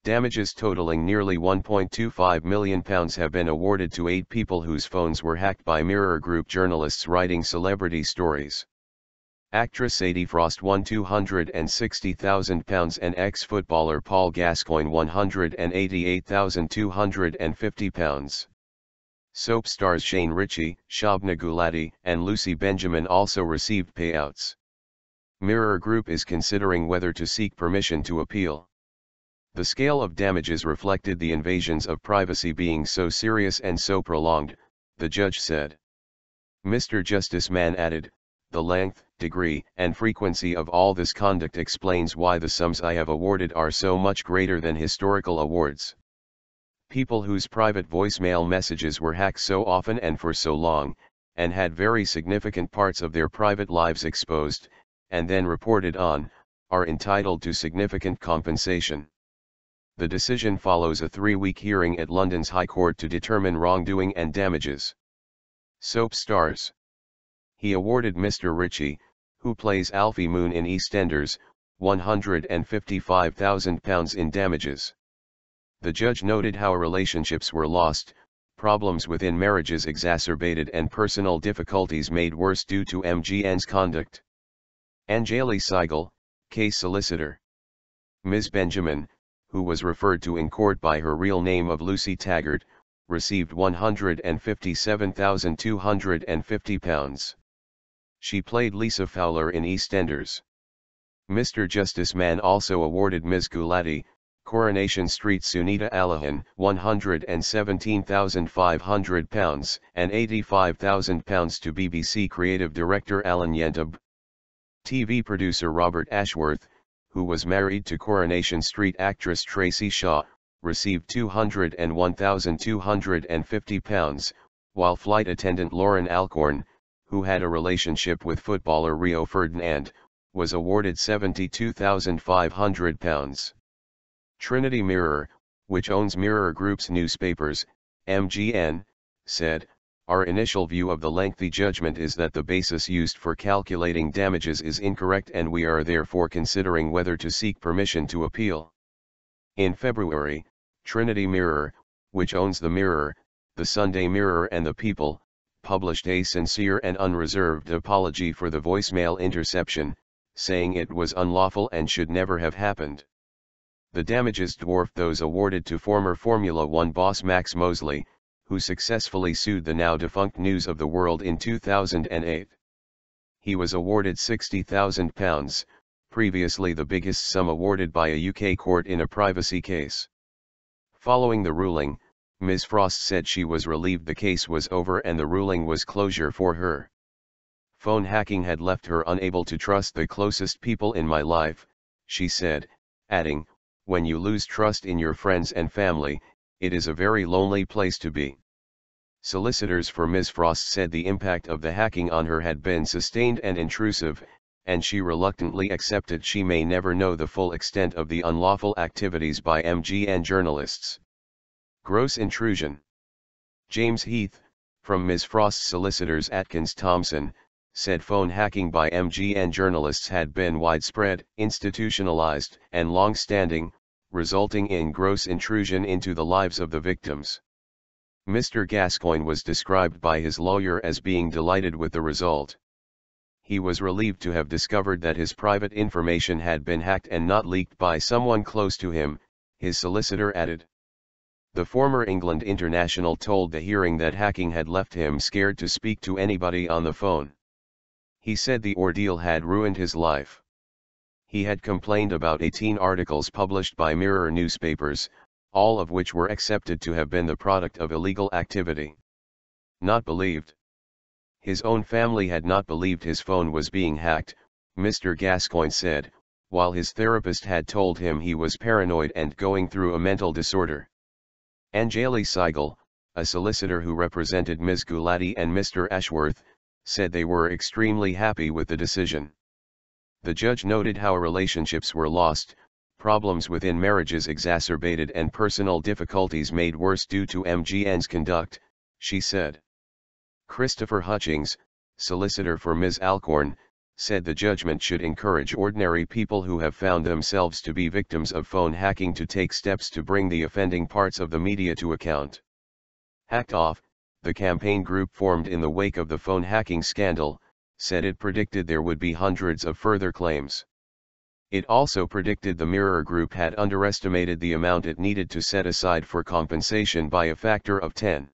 Damages totaling nearly £1.25 million have been awarded to 8 people whose phones were hacked by Mirror Group journalists writing celebrity stories. Actress Sadie Frost won £260,000 and ex-footballer Paul Gascoigne £188,250. Soap stars Shane Richie, Shobna Gulati, and Lucy Benjamin also received payouts. Mirror Group is considering whether to seek permission to appeal. The scale of damages reflected the invasions of privacy being so serious and so prolonged, the judge said. Mr. Justice Mann added, "The length, degree, and frequency of all this conduct explains why the sums I have awarded are so much greater than historical awards. People whose private voicemail messages were hacked so often and for so long, and had very significant parts of their private lives exposed, and then reported on, are entitled to significant compensation." The decision follows a 3-week hearing at London's High Court to determine wrongdoing and damages. Soap stars. He awarded Mr. Richie, who plays Alfie Moon in EastEnders, £155,000 in damages. The judge noted how relationships were lost, problems within marriages exacerbated and personal difficulties made worse due to MGN's conduct. Anjali Saigal, case solicitor. Ms. Benjamin, who was referred to in court by her real name of Lucy Taggart, received £157,250. She played Lisa Fowler in EastEnders. Mr. Justice Mann also awarded Ms. Gulati, Coronation Street Sunita Alahan, £117,500 and £85,000 to BBC creative director Alan Yentab. TV producer Robert Ashworth, who was married to Coronation Street actress Tracy Shaw, received £201,250, while flight attendant Lauren Alcorn, who had a relationship with footballer Rio Ferdinand, was awarded £72,500. Trinity Mirror, which owns Mirror Group's newspapers, MGN, said, "Our initial view of the lengthy judgment is that the basis used for calculating damages is incorrect and we are therefore considering whether to seek permission to appeal." In February, Trinity Mirror, which owns the Mirror, the Sunday Mirror and the People, published a sincere and unreserved apology for the voicemail interception, saying it was unlawful and should never have happened. The damages dwarfed those awarded to former Formula One boss Max Mosley, who successfully sued the now-defunct News of the World in 2008. He was awarded £60,000, previously the biggest sum awarded by a UK court in a privacy case. Following the ruling, Ms. Frost said she was relieved the case was over and the ruling was closure for her. "Phone hacking had left her unable to trust the closest people in my life," she said, adding, "When you lose trust in your friends and family, it is a very lonely place to be." Solicitors for Ms. Frost said the impact of the hacking on her had been sustained and intrusive, and she reluctantly accepted she may never know the full extent of the unlawful activities by MGN journalists. Gross intrusion. James Heath, from Ms. Frost's solicitors Atkins Thompson, said phone hacking by MGN journalists had been widespread, institutionalized, and long-standing, resulting in gross intrusion into the lives of the victims. Mr. Gascoigne was described by his lawyer as being delighted with the result. He was relieved to have discovered that his private information had been hacked and not leaked by someone close to him, his solicitor added. The former England international told the hearing that hacking had left him scared to speak to anybody on the phone. He said the ordeal had ruined his life. He had complained about 18 articles published by Mirror newspapers, all of which were accepted to have been the product of illegal activity. Not believed. His own family had not believed his phone was being hacked, Mr. Gascoigne said, while his therapist had told him he was paranoid and going through a mental disorder. Anjali Saigal, a solicitor who represented Ms. Gulati and Mr. Ashworth, said they were extremely happy with the decision. The judge noted how relationships were lost, problems within marriages exacerbated and personal difficulties made worse due to MGN's conduct, she said. Christopher Hutchings, solicitor for Ms. Alcorn, said the judgment should encourage ordinary people who have found themselves to be victims of phone hacking to take steps to bring the offending parts of the media to account. Hacked Off, the campaign group formed in the wake of the phone hacking scandal, said it predicted there would be hundreds of further claims. It also predicted the Mirror Group had underestimated the amount it needed to set aside for compensation by a factor of 10.